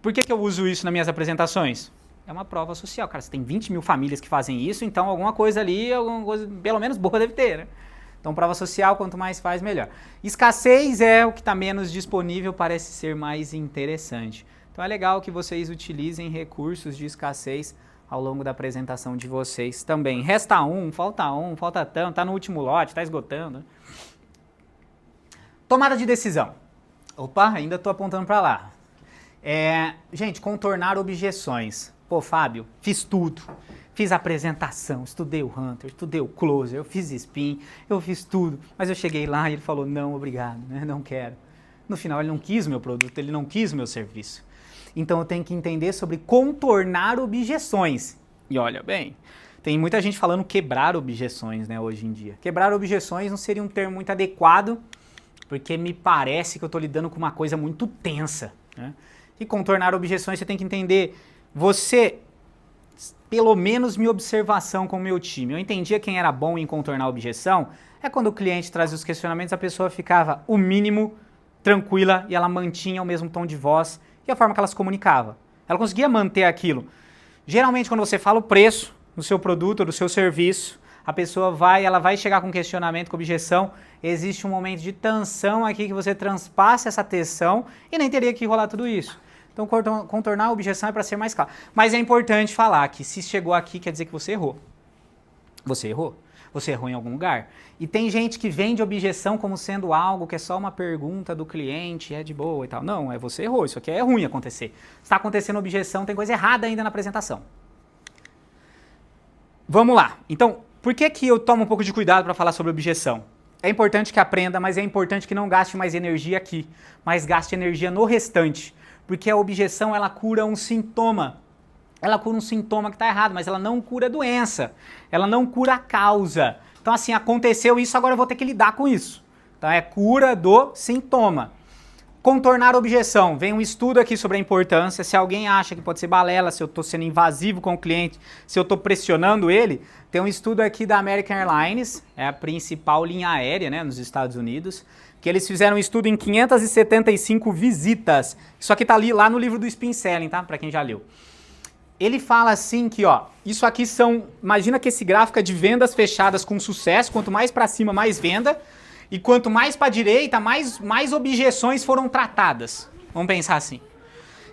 Por que eu uso isso nas minhas apresentações? É uma prova social. Cara, você tem 20 mil famílias que fazem isso, então alguma coisa ali, alguma coisa pelo menos boa deve ter, né? Então, prova social, quanto mais faz, melhor. Escassez é o que está menos disponível, parece ser mais interessante. Então, é legal que vocês utilizem recursos de escassez ao longo da apresentação de vocês também. Resta um, falta tanto, está no último lote, está esgotando. Tomada de decisão. Opa, ainda estou apontando para lá. Gente, contornar objeções. Pô, Fábio, fiz tudo. Fiz a apresentação, estudei o Hunter, estudei o Closer, eu fiz Spin, eu fiz tudo. Mas eu cheguei lá e ele falou, não, obrigado, né? Não quero. No final ele não quis o meu produto, ele não quis o meu serviço. Então eu tenho que entender sobre contornar objeções. E olha bem, tem muita gente falando quebrar objeções, né, hoje em dia. Quebrar objeções não seria um termo muito adequado, porque me parece que eu estou lidando com uma coisa muito tensa, né? E contornar objeções você tem que entender, pelo menos minha observação com o meu time, eu entendia quem era bom em contornar a objeção, é quando o cliente trazia os questionamentos, a pessoa ficava o mínimo tranquila e ela mantinha o mesmo tom de voz e a forma que ela se comunicava. Ela conseguia manter aquilo. Geralmente quando você fala o preço do seu produto ou do seu serviço, a pessoa vai chegar com questionamento, com objeção, existe um momento de tensão aqui que você transpassa essa tensão e nem teria que rolar tudo isso. Então, contornar a objeção é para ser mais claro. Mas é importante falar que se chegou aqui, quer dizer que você errou. Você errou. Você errou em algum lugar. E tem gente que vende objeção como sendo algo que é só uma pergunta do cliente, é de boa e tal. Não, você errou. Isso aqui é ruim acontecer. Se está acontecendo objeção, tem coisa errada ainda na apresentação. Vamos lá. Então, por que eu tomo um pouco de cuidado para falar sobre objeção? É importante que aprenda, mas é importante que não gaste mais energia aqui, mas gaste energia no restante. Porque a objeção, ela cura um sintoma. Ela cura um sintoma que está errado, mas ela não cura a doença. Ela não cura a causa. Então, assim, aconteceu isso, agora eu vou ter que lidar com isso. Então, é cura do sintoma. Contornar a objeção. Vem um estudo aqui sobre a importância. Se alguém acha que pode ser balela, se eu estou sendo invasivo com o cliente, se eu estou pressionando ele, tem um estudo aqui da American Airlines, é a principal linha aérea, né, nos Estados Unidos, que eles fizeram um estudo em 575 visitas. Isso aqui tá ali lá no livro do Spin Selling, tá? Para quem já leu. Ele fala assim que, ó, isso aqui imagina que esse gráfico é de vendas fechadas com sucesso, quanto mais para cima, mais venda, e quanto mais para direita, mais objeções foram tratadas. Vamos pensar assim.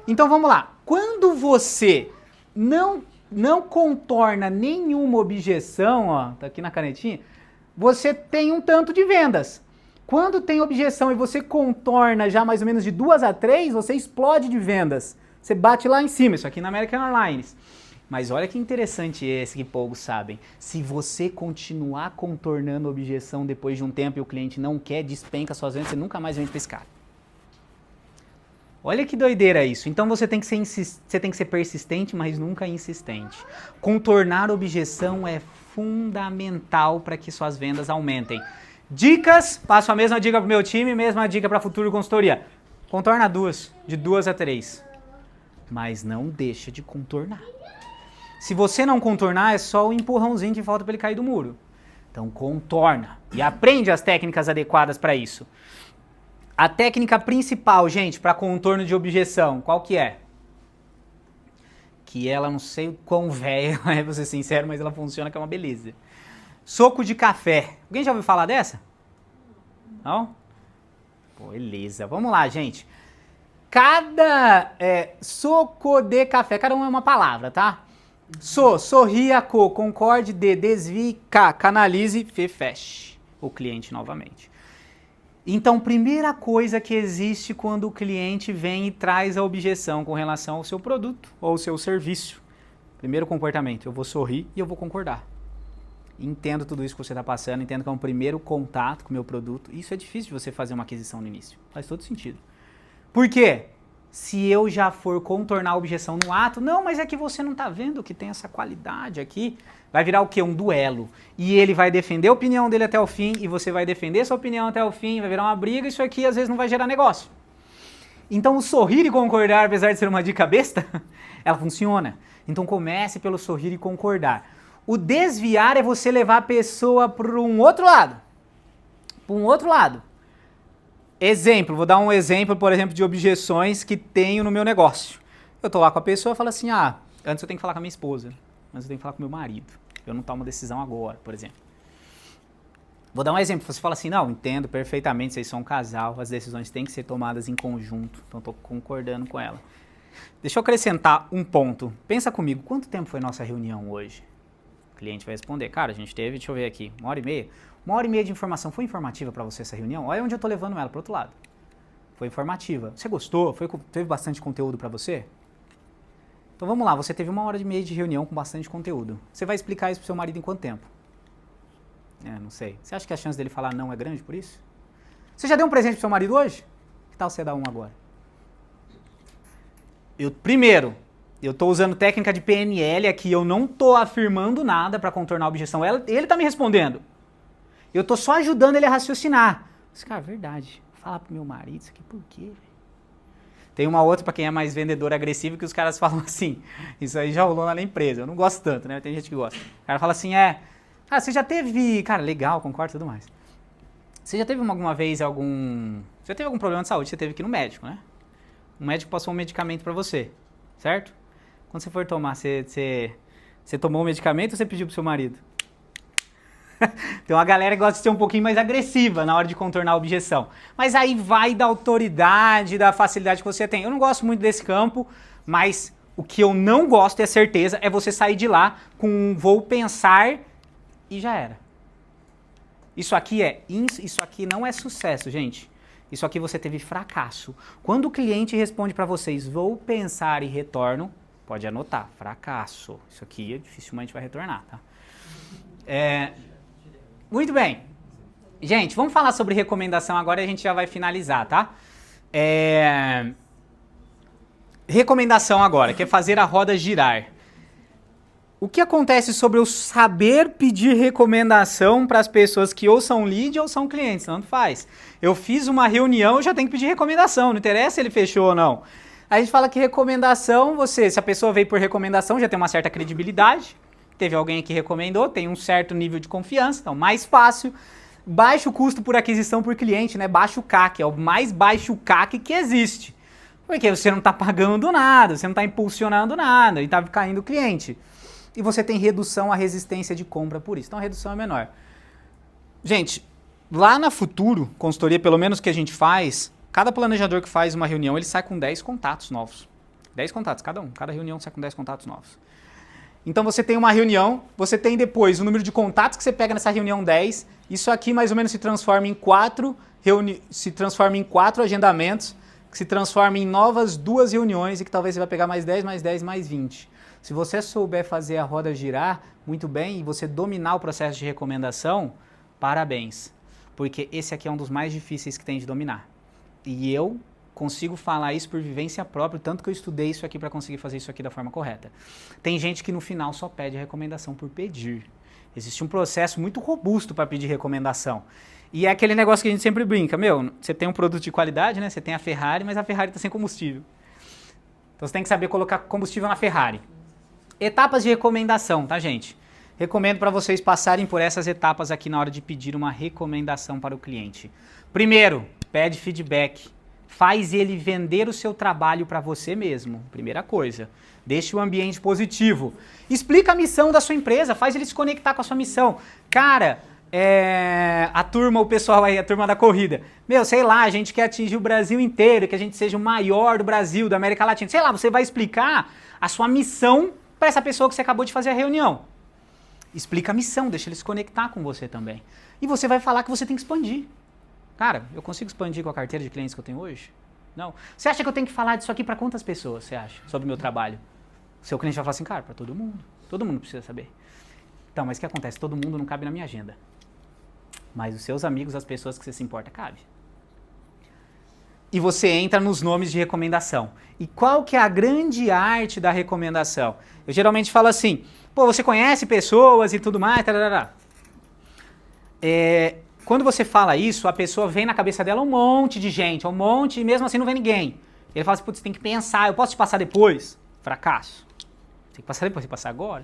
Então vamos lá. Quando você não contorna nenhuma objeção, ó, tá aqui na canetinha, você tem um tanto de vendas. Quando tem objeção e você contorna já mais ou menos de 2 a 3, você explode de vendas. Você bate lá em cima, isso aqui na American Airlines. Mas olha que interessante esse que poucos sabem. Se você continuar contornando a objeção depois de um tempo e o cliente não quer, despenca suas vendas, você nunca mais vende para esse cara. Olha que doideira isso. Então você tem que ser persistente, mas nunca insistente. Contornar a objeção é fundamental para que suas vendas aumentem. Dicas, passo a mesma dica para o meu time, mesma dica para a Futuro Consultoria. Contorna de 2 a 3. Mas não deixa de contornar. Se você não contornar, é só o empurrãozinho que falta para ele cair do muro. Então contorna e aprende as técnicas adequadas para isso. A técnica principal, gente, para contorno de objeção, qual que é? Que ela, não sei o quão velha é, pra ser sincero, mas ela funciona que é uma beleza. Soco de café. Alguém já ouviu falar dessa? Não? Pô, beleza. Vamos lá, gente. Cada soco de café, cada um é uma palavra, tá? Sorria, concorde, desvie, canalize, feche o cliente novamente. Então, primeira coisa que existe quando o cliente vem e traz a objeção com relação ao seu produto ou ao seu serviço. Primeiro comportamento, eu vou sorrir e eu vou concordar. Entendo tudo isso que você está passando, entendo que é um primeiro contato com o meu produto. Isso é difícil de você fazer uma aquisição no início. Faz todo sentido. Por quê? Se eu já for contornar a objeção no ato, não, mas é que você não está vendo que tem essa qualidade aqui, vai virar o quê? Um duelo. E ele vai defender a opinião dele até o fim, e você vai defender sua opinião até o fim, vai virar uma briga, isso aqui às vezes não vai gerar negócio. Então o sorrir e concordar, apesar de ser uma dica besta, ela funciona. Então comece pelo sorrir e concordar. O desviar é você levar a pessoa para um outro lado. Para um outro lado. Exemplo, vou dar um exemplo, por exemplo, de objeções que tenho no meu negócio. Eu tô lá com a pessoa e falo assim, antes eu tenho que falar com a minha esposa, antes eu tenho que falar com o meu marido. Eu não tomo decisão agora, por exemplo. Vou dar um exemplo, você fala assim, não, entendo perfeitamente, vocês são um casal, as decisões têm que ser tomadas em conjunto, então estou concordando com ela. Deixa eu acrescentar um ponto. Pensa comigo, quanto tempo foi nossa reunião hoje? O cliente vai responder, cara, a gente teve, deixa eu ver aqui, 1h30. 1h30 de informação. Foi informativa para você essa reunião? Olha onde eu estou levando ela, para o outro lado. Foi informativa. Você gostou? Teve bastante conteúdo para você? Então vamos lá, você teve 1h30 de reunião com bastante conteúdo. Você vai explicar isso para o seu marido em quanto tempo? Não sei. Você acha que a chance dele falar não é grande por isso? Você já deu um presente para o seu marido hoje? Que tal você dar um agora? Primeiro, eu estou usando técnica de PNL aqui, eu não estou afirmando nada para contornar a objeção. Ele está me respondendo. Eu tô só ajudando ele a raciocinar. Mas, cara, verdade. Falar pro meu marido isso aqui, por quê, velho? Tem uma outra pra quem é mais vendedor agressivo que os caras falam assim, isso aí já rolou lá na empresa, eu não gosto tanto, né? Tem gente que gosta. O cara fala assim, você já teve, cara, legal, concordo e tudo mais. Você já teve alguma vez você teve algum problema de saúde, você teve que ir no médico, né? O médico passou um medicamento pra você, certo? Quando você for tomar, você tomou o medicamento ou você pediu pro seu marido? Tem uma galera que gosta de ser um pouquinho mais agressiva na hora de contornar a objeção. Mas aí vai da autoridade, da facilidade que você tem. Eu não gosto muito desse campo, mas o que eu não gosto, é certeza, é você sair de lá com vou pensar e já era. Isso aqui não é sucesso, gente. Isso aqui você teve fracasso. Quando o cliente responde para vocês, vou pensar e retorno, pode anotar, fracasso. Isso aqui dificilmente vai retornar, tá? Muito bem. Gente, vamos falar sobre recomendação agora e a gente já vai finalizar, tá? Recomendação agora, que é fazer a roda girar. O que acontece sobre eu saber pedir recomendação para as pessoas que ou são lead ou são clientes? Tanto faz. Eu fiz uma reunião, eu já tenho que pedir recomendação, não interessa se ele fechou ou não. A gente fala que recomendação, se a pessoa veio por recomendação, já tem uma certa credibilidade. Teve alguém que recomendou, tem um certo nível de confiança, então mais fácil, baixo custo por aquisição por cliente, né? Baixo CAC, é o mais baixo CAC que existe. Porque você não está pagando nada, você não está impulsionando nada, e está caindo o cliente. E você tem redução à resistência de compra por isso, então a redução é menor. Gente, lá na Futuro, consultoria, pelo menos que a gente faz, cada planejador que faz uma reunião, ele sai com 10 contatos novos. 10 contatos, cada um, cada reunião sai com 10 contatos novos. Então você tem uma reunião, você tem depois o número de contatos que você pega nessa reunião 10, isso aqui mais ou menos se transforma em 4 agendamentos, que se transforma em novas 2 reuniões e que talvez você vai pegar mais 10, mais 10, mais 20. Se você souber fazer a roda girar muito bem e você dominar o processo de recomendação, parabéns, porque esse aqui é um dos mais difíceis que tem de dominar. E eu consigo falar isso por vivência própria, tanto que eu estudei isso aqui para conseguir fazer isso aqui da forma correta. Tem gente que no final só pede recomendação por pedir. Existe um processo muito robusto para pedir recomendação. E é aquele negócio que a gente sempre brinca, você tem um produto de qualidade, né? Você tem a Ferrari, mas a Ferrari está sem combustível. Então você tem que saber colocar combustível na Ferrari. Etapas de recomendação, tá, gente? recomendo para vocês passarem por essas etapas aqui na hora de pedir uma recomendação para o cliente. Primeiro, pede feedback. Faz ele vender o seu trabalho para você mesmo. Primeira coisa. Deixe o ambiente positivo. Explica a missão da sua empresa. Faz ele se conectar com a sua missão. Cara, a turma, o pessoal aí, a turma da corrida. Meu, sei lá, a gente quer atingir o Brasil inteiro, que a gente seja o maior do Brasil, da América Latina. Sei lá, você vai explicar a sua missão para essa pessoa que você acabou de fazer a reunião. Explica a missão, deixa ele se conectar com você também. E você vai falar que você tem que expandir. Cara, eu consigo expandir com a carteira de clientes que eu tenho hoje? Não. Você acha que eu tenho que falar disso aqui para quantas pessoas, você acha, sobre o meu trabalho? O seu cliente vai falar assim, cara, para todo mundo. Todo mundo precisa saber. Então, mas o que acontece? Todo mundo não cabe na minha agenda. Mas os seus amigos, as pessoas que você se importa, cabe. E você entra nos nomes de recomendação. E qual que é a grande arte da recomendação? Eu geralmente falo assim, pô, você conhece pessoas e tudo mais, tarará. Quando você fala isso, a pessoa vem na cabeça dela um monte de gente, um monte, e mesmo assim não vem ninguém. Ele fala assim, putz, você tem que pensar, eu posso te passar depois? Fracasso. Tem que passar depois, tem que passar agora.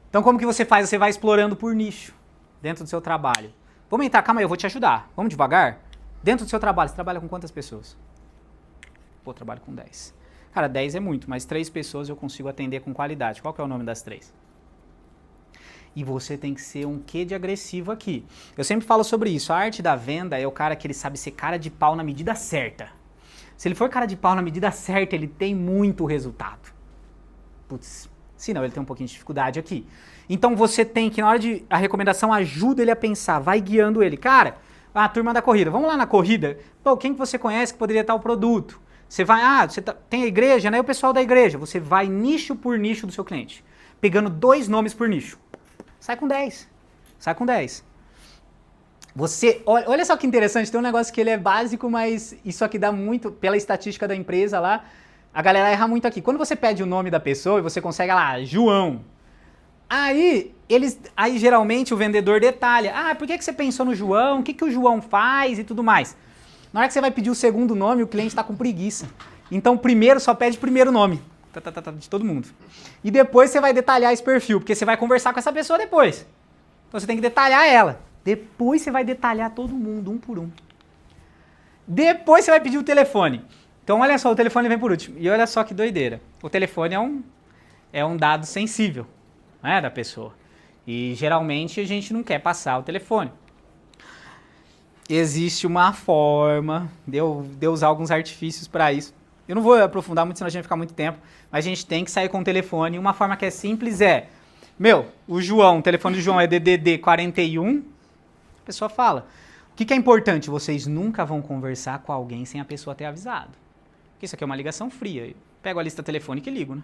Então como que você faz? Você vai explorando por nicho, dentro do seu trabalho. Vamos entrar, calma aí, eu vou te ajudar. Vamos devagar? Dentro do seu trabalho, você trabalha com quantas pessoas? Pô, eu trabalho com 10. Cara, 10 é muito, mas 3 pessoas eu consigo atender com qualidade. Qual que é o nome das 3? E você tem que ser um quê de agressivo aqui. Eu sempre falo sobre isso. A arte da venda é o cara que ele sabe ser cara de pau na medida certa. Se ele for cara de pau na medida certa, ele tem muito resultado. Putz, senão ele tem um pouquinho de dificuldade aqui. Então você tem que, na hora de a recomendação, ajuda ele a pensar, vai guiando ele. Cara, a turma da corrida, vamos lá na corrida? Pô, quem que você conhece que poderia estar o produto? Você vai, tem a igreja, né? O pessoal da igreja. Você vai nicho por nicho do seu cliente, pegando 2 nomes por nicho. Sai com 10. Sai com 10. Você, olha só que interessante, tem um negócio que ele é básico, mas isso aqui dá muito, pela estatística da empresa lá, a galera erra muito aqui. Quando você pede o nome da pessoa e você consegue lá, João, aí geralmente o vendedor detalha, por que você pensou no João, o que o João faz e tudo mais. Na hora que você vai pedir o segundo nome, o cliente está com preguiça. Então primeiro só pede o primeiro nome. De todo mundo. E depois você vai detalhar esse perfil, porque você vai conversar com essa pessoa depois. Então você tem que detalhar ela. Depois você vai detalhar todo mundo, um por um. Depois você vai pedir o telefone. Então olha só, o telefone vem por último. E olha só que doideira. O telefone é um dado sensível, né, da pessoa. E geralmente a gente não quer passar o telefone. Existe uma forma de eu usar alguns artifícios para isso. Eu não vou aprofundar muito, senão a gente vai ficar muito tempo, mas a gente tem que sair com o telefone. Uma forma que é simples o João, o telefone do João é DDD 41, a pessoa fala. O que é importante? Vocês nunca vão conversar com alguém sem a pessoa ter avisado. Porque isso aqui é uma ligação fria. Eu pego a lista telefônica e ligo, né?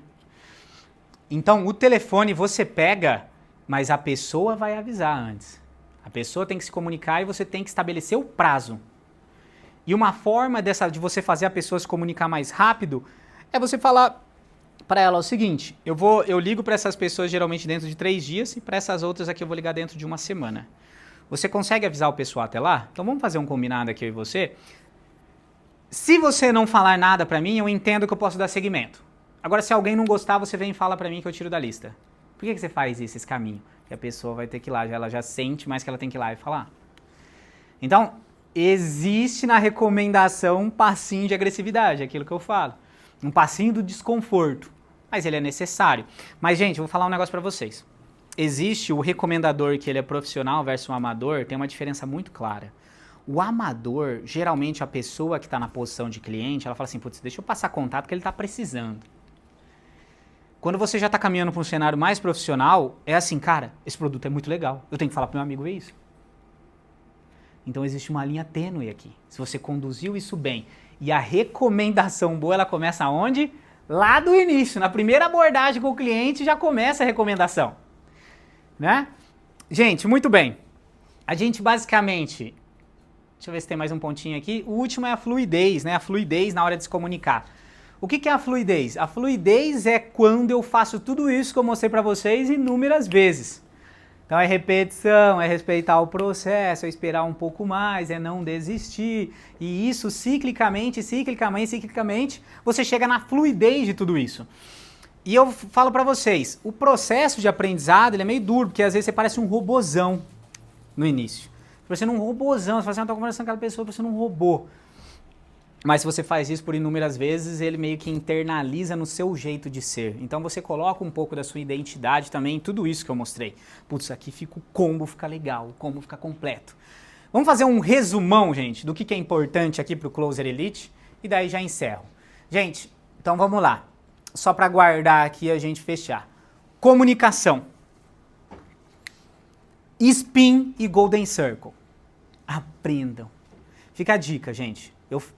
Então, o telefone você pega, mas a pessoa vai avisar antes. A pessoa tem que se comunicar e você tem que estabelecer o prazo. E uma forma de você fazer a pessoa se comunicar mais rápido é você falar para ela o seguinte, eu ligo para essas pessoas geralmente dentro de 3 dias e para essas outras aqui eu vou ligar dentro de 1 semana. Você consegue avisar o pessoal até lá? Então vamos fazer um combinado aqui eu e você. Se você não falar nada para mim, eu entendo que eu posso dar seguimento. Agora se alguém não gostar, você vem e fala para mim que eu tiro da lista. Por que você faz esse caminho? Que a pessoa vai ter que ir lá, ela já sente mais que ela tem que ir lá e falar. Então, existe na recomendação um passinho de agressividade, é aquilo que eu falo. Um passinho do desconforto, mas ele é necessário. Mas, gente, eu vou falar um negócio pra vocês. Existe o recomendador que ele é profissional versus o amador, tem uma diferença muito clara. O amador, geralmente a pessoa que está na posição de cliente, ela fala assim, putz, deixa eu passar contato que ele está precisando. Quando você já está caminhando para um cenário mais profissional, é assim, cara, esse produto é muito legal, eu tenho que falar para o meu amigo ver isso. Então existe uma linha tênue aqui. Se você conduziu isso bem e a recomendação boa, ela começa aonde? Lá do início, na primeira abordagem com o cliente já começa a recomendação. Né? Gente, muito bem. A gente basicamente, deixa eu ver se tem mais um pontinho aqui, o último é a fluidez, né? A fluidez na hora de se comunicar. O que é a fluidez? A fluidez é quando eu faço tudo isso que eu mostrei para vocês inúmeras vezes. Então é repetição, é respeitar o processo, é esperar um pouco mais, é não desistir. E isso ciclicamente, você chega na fluidez de tudo isso. E eu falo para vocês, o processo de aprendizado ele é meio duro, porque às vezes você parece um robozão no início. Você não um robozão, você fala assim, eu tô conversando com aquela pessoa, você não robô. Mas se você faz isso por inúmeras vezes, ele meio que internaliza no seu jeito de ser. Então você coloca um pouco da sua identidade também em tudo isso que eu mostrei. Putz, aqui fica o combo, fica legal, o combo fica completo. Vamos fazer um resumão, gente, do que é importante aqui para o Closer Elite e daí já encerro. Gente, então vamos lá. Só para guardar aqui e a gente fechar. Comunicação. Spin e Golden Circle. Aprendam. Fica a dica, gente.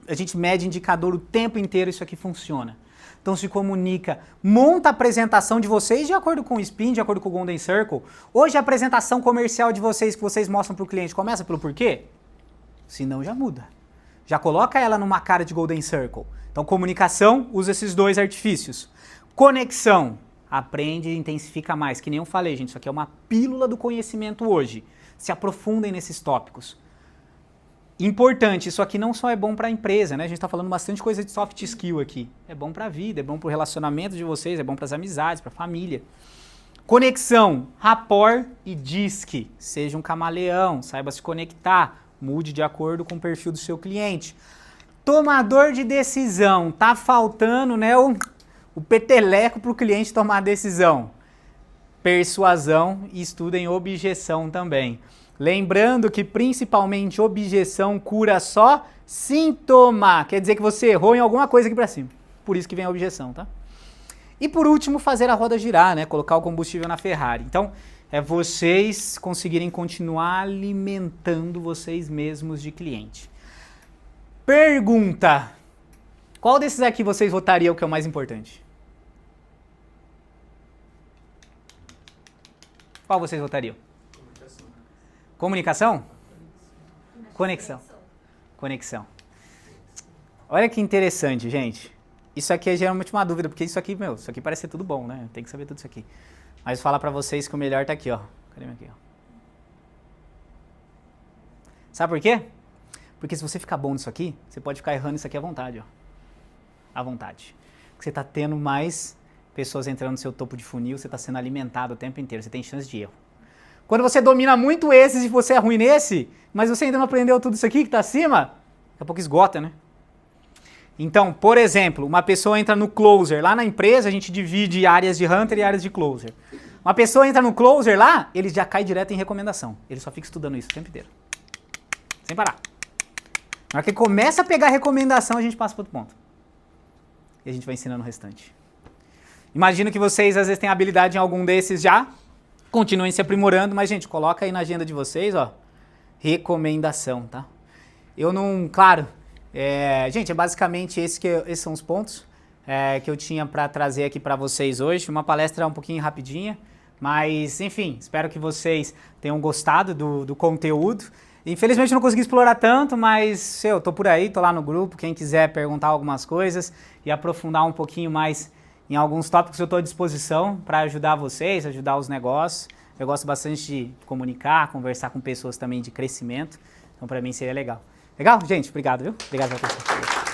A gente mede indicador o tempo inteiro, isso aqui funciona. Então se comunica, monta a apresentação de vocês de acordo com o Spin, de acordo com o Golden Circle. Hoje a apresentação comercial de vocês que vocês mostram para o cliente começa pelo porquê? Senão já muda. Já coloca ela numa cara de Golden Circle. Então comunicação, usa esses dois artifícios. Conexão, aprende e intensifica mais. Que nem eu falei, gente, isso aqui é uma pílula do conhecimento hoje. Se aprofundem nesses tópicos. Importante, isso aqui não só é bom para a empresa, né? A gente está falando bastante coisa de soft skill aqui. É bom para a vida, é bom para o relacionamento de vocês, é bom para as amizades, para a família. Conexão, rapport e disque. Seja um camaleão, saiba se conectar, mude de acordo com o perfil do seu cliente. Tomador de decisão, tá faltando, né, o peteleco para o cliente tomar a decisão. Persuasão e estudem objeção também. Lembrando que principalmente objeção cura só sintoma. Quer dizer que você errou em alguma coisa aqui pra cima. Por isso que vem a objeção, tá? E por último, fazer a roda girar, né? Colocar o combustível na Ferrari. Então, é vocês conseguirem continuar alimentando vocês mesmos de cliente. Pergunta. Qual desses aqui vocês votariam que é o mais importante? Qual vocês votariam? Comunicação? Conexão. Conexão. Olha que interessante, gente. Isso aqui é geralmente uma dúvida, porque isso aqui, isso aqui parece ser tudo bom, né? Tem que saber tudo isso aqui. Mas vou falar pra vocês que o melhor tá aqui, ó. Cadê meu aqui, ó? Sabe por quê? Porque se você ficar bom nisso aqui, você pode ficar errando isso aqui à vontade, ó. À vontade. Porque você tá tendo mais pessoas entrando no seu topo de funil, você tá sendo alimentado o tempo inteiro, você tem chance de erro. Quando você domina muito esses e você é ruim nesse, mas você ainda não aprendeu tudo isso aqui que está acima, daqui a pouco esgota, né? Então, por exemplo, uma pessoa entra no Closer. Lá na empresa a gente divide áreas de Hunter e áreas de Closer. Uma pessoa entra no Closer lá, ele já cai direto em recomendação. Ele só fica estudando isso o tempo inteiro. Sem parar. Na hora que ele começa a pegar a recomendação, a gente passa para outro ponto. E a gente vai ensinando o restante. Imagino que vocês às vezes têm habilidade em algum desses já. Continuem se aprimorando, mas, gente, coloca aí na agenda de vocês, ó, recomendação, tá? Eu não, claro, gente, é basicamente esses são os pontos que eu tinha para trazer aqui para vocês hoje. Uma palestra um pouquinho rapidinha, mas, enfim, espero que vocês tenham gostado do conteúdo. Infelizmente não consegui explorar tanto, mas eu tô por aí, tô lá no grupo, quem quiser perguntar algumas coisas e aprofundar um pouquinho mais em alguns tópicos eu estou à disposição para ajudar vocês, ajudar os negócios. Eu gosto bastante de comunicar, conversar com pessoas também de crescimento. Então, para mim, seria legal. Legal? Gente, obrigado, viu? Obrigado pela atenção.